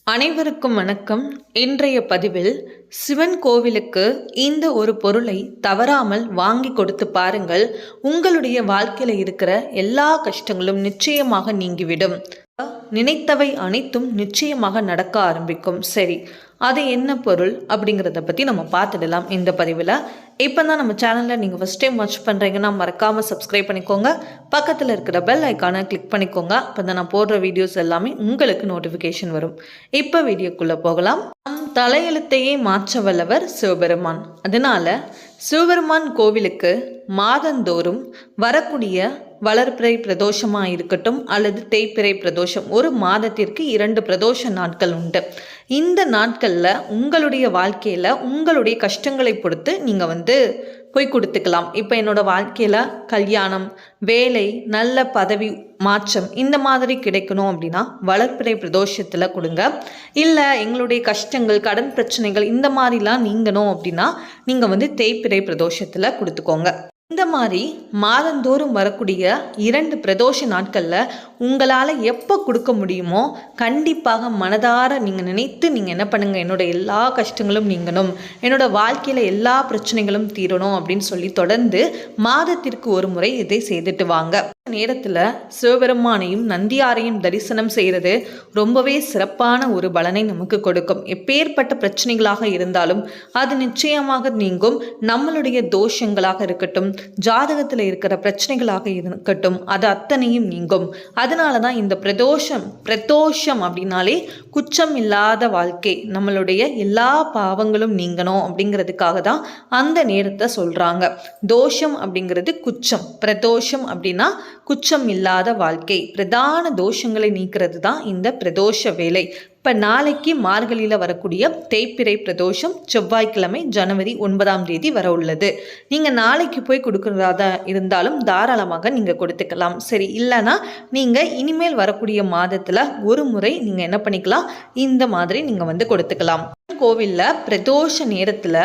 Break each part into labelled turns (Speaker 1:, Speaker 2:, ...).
Speaker 1: அனைவருக்கும் வணக்கம். இன்றைய பதிவில் சிவன் கோவிலுக்கு இந்த ஒரு பொருளை தவறாமல் வாங்கி கொடுத்து பாருங்கள். உங்களுடைய வாழ்க்கையில் இருக்கிற எல்லா கஷ்டங்களும் நிச்சயமாக நீங்கிவிடும். நினைத்தவை அனைத்தும் நிச்சயமாக நடக்க ஆரம்பிக்கும். சரி, அது என்ன பொருள் அப்படிங்கிறத பற்றி நம்ம பார்த்துடலாம் இந்த பதிவில். இப்போ தான் நம்ம சேனலில் நீங்கள் ஃபஸ்ட் டைம் வாட்ச் பண்ணுறீங்கன்னா மறக்காமல் சப்ஸ்கிரைப் பண்ணிக்கோங்க. பக்கத்தில் இருக்கிற பெல் ஐக்கானை கிளிக் பண்ணிக்கோங்க. அப்போ தான் நான் போடுற வீடியோஸ் எல்லாமே உங்களுக்கு நோட்டிஃபிகேஷன் வரும். இப்போ வீடியோக்குள்ளே போகலாம். தலையெழுத்தையே மாற்ற வல்லவர் சிவபெருமான். அதனால சிவபெருமான் கோவிலுக்கு மாதந்தோறும் வரக்கூடிய வளர்பிறை பிரதோஷமாக இருக்கட்டும் அல்லது தேய்பிறை பிரதோஷம், ஒரு மாதத்திற்கு 2 பிரதோஷ நாட்கள் உண்டு. இந்த நாட்களில் உங்களுடைய வாழ்க்கையில் உங்களுடைய கஷ்டங்களை பொறுத்து நீங்கள் போய் கொடுத்துக்கலாம். இப்போ என்னோடய வாழ்க்கையில் கல்யாணம், வேலை, நல்ல பதவி மாற்றம் இந்த மாதிரி கிடைக்கணும் அப்படின்னா வளர்பிறை பிரதோஷத்தில் கொடுங்க. இல்லை எங்களுடைய கஷ்டங்கள், கடன் பிரச்சனைகள் இந்த மாதிரிலாம் நீங்கணும் அப்படின்னா நீங்கள் தேய்பிறை பிரதோஷத்தில் கொடுத்துக்கோங்க. இந்த மாதிரி மாதந்தோறும் வரக்கூடிய 2 பிரதோஷ நாட்களில் உங்களால் எப்போ கொடுக்க முடியுமோ கண்டிப்பாக மனதார நீங்கள் நினைத்து நீங்கள் என்ன பண்ணுங்கள், என்னோட எல்லா கஷ்டங்களும் நீங்கணும், என்னோட வாழ்க்கையில் எல்லா பிரச்சனைகளும் தீரணும் அப்படின்னு சொல்லி தொடர்ந்து மாதத்திற்கு ஒரு முறை இதை செய்துட்டு வாங்க. நேரத்தில் சிவபெருமானையும் நந்தியாரையும் தரிசனம் செய்கிறது ரொம்பவே சிறப்பான ஒரு பலனை நமக்கு கொடுக்கும். எப்பேற்பட்ட பிரச்சனைகளாக இருந்தாலும் அது நிச்சயமாக நீங்கும். நம்மளுடைய தோஷங்களாக இருக்கட்டும், ஜாதகத்தில் இருக்கிற பிரச்சனைகளாக இருக்கட்டும், அது அத்தனையும் நீங்கும். அதனால தான் இந்த பிரதோஷம் அப்படின்னாலே குற்றம் இல்லாத வாழ்க்கை, நம்மளுடைய எல்லா பாவங்களும் நீங்கணும் அப்படிங்கிறதுக்காக தான் அந்த நேரத்தை சொல்கிறாங்க. தோஷம் அப்படிங்கிறது குற்றம், பிரதோஷம் அப்படின்னா குற்றம் இல்லாத வாழ்க்கை. பிரதான தோஷங்களை நீக்கிறது தான் இந்த பிரதோஷ வேலை. இப்போ நாளைக்கு மார்கழியில் வரக்கூடிய தேய்பிறை பிரதோஷம் செவ்வாய்க்கிழமை ஜனவரி 9ஆம் தேதி வர உள்ளது. நீங்கள் நாளைக்கு போய் கொடுக்குறதா இருந்தாலும் தாராளமாக நீங்கள் கொடுத்துக்கலாம். சரி, இல்லைன்னா நீங்கள் இனிமேல் வரக்கூடிய மாதத்தில் ஒரு முறை நீங்கள் என்ன பண்ணிக்கலாம், இந்த மாதிரி நீங்கள் கொடுத்துக்கலாம். கோவிலில் பிரதோஷ நேரத்தில்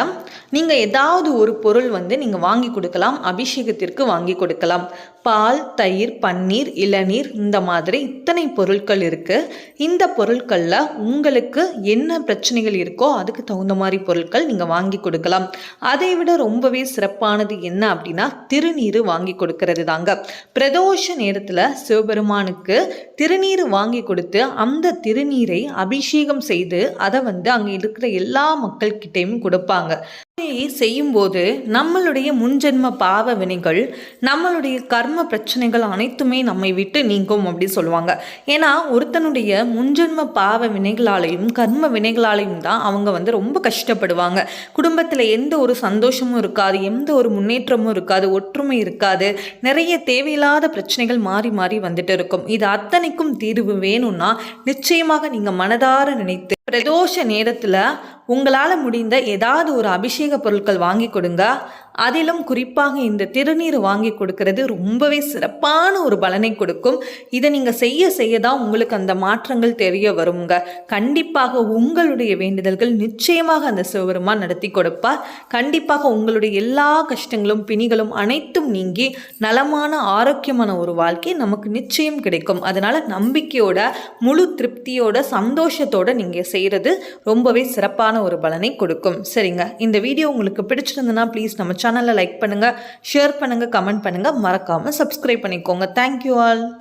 Speaker 1: நீங்கள் ஏதாவது ஒரு பொருள் நீங்கள் வாங்கி கொடுக்கலாம். அபிஷேகத்திற்கு வாங்கி கொடுக்கலாம். பால், தயிர், பன்னீர், இளநீர் இந்த மாதிரி இத்தனை பொருட்கள் இருக்குது. இந்த பொருட்களில் உங்களுக்கு என்ன பிரச்சனைகள் இருக்கோ அதுக்கு தகுந்த மாதிரி பொருட்கள் நீங்கள் வாங்கி கொடுக்கலாம். அதை விட ரொம்பவே சிறப்பானது என்ன அப்படின்னா திருநீர் வாங்கி கொடுக்கறது தாங்க. பிரதோஷ நேரத்தில் சிவபெருமானுக்கு திருநீர் வாங்கி கொடுத்து அந்த திருநீரை அபிஷேகம் செய்து அதை அங்கே இருக்கிற எல்லா மக்கள்கிட்டையும் கொடுப்பாங்க. செய்யும்போது நம்மளுடைய முன்ஜென்ம பாவ வினைகள், நம்மளுடைய கர்ம பிரச்சனைகள் அனைத்துமே நம்மை விட்டு நீங்கும் அப்படி சொல்லுவாங்க. ஏன்னா ஒருத்தனுடைய முன்ஜென்ம பாவ வினைகளாலையும் கர்ம வினைகளாலையும் தான் அவங்க ரொம்ப கஷ்டப்படுவாங்க. குடும்பத்தில் எந்த ஒரு சந்தோஷமும் இருக்காது, எந்த ஒரு முன்னேற்றமும் இருக்காது, ஒற்றுமை இருக்காது, நிறைய தேவையில்லாத பிரச்சனைகள் மாறி மாறி இருக்கும். இது அத்தனைக்கும் தீர்வு வேணும்னா நிச்சயமாக நீங்கள் மனதார நினைத்து பிரதோஷ நேரத்தில் உங்களால் முடிந்த ஏதாவது ஒரு அபிஷேக பொருட்கள் வாங்கி கொடுங்க. அதிலும் குறிப்பாக இந்த திருநீர் வாங்கி கொடுக்கறது ரொம்பவே சிறப்பான ஒரு பலனை கொடுக்கும். இதை நீங்கள் செய்ய தான் உங்களுக்கு அந்த மாற்றங்கள் தெரிய வருங்க. கண்டிப்பாக உங்களுடைய வேண்டுதல்கள் நிச்சயமாக அந்த சிவபெருமான் நடத்தி கொடுப்பார். கண்டிப்பாக உங்களுடைய எல்லா கஷ்டங்களும் பிணிகளும் அனைத்தும் நீங்கி நலமான ஆரோக்கியமான ஒரு வாழ்க்கை நமக்கு நிச்சயம் கிடைக்கும். அதனால் நம்பிக்கையோட, முழு திருப்தியோட, சந்தோஷத்தோட நீங்கள் செய்கிறது ரொம்பவே சிறப்பான ஒரு பலனை கொடுக்கும். சரிங்க, இந்த வீடியோ உங்களுக்கு பிடிச்சிருந்ததுன்னா ப்ளீஸ் நம்ம சேனலை லைக் பண்ணுங்க, ஷேர் பண்ணுங்க, கமெண்ட் பண்ணுங்க, மறக்காம சப்ஸ்கிரைப் பண்ணிக்கோங்க. Thank you all.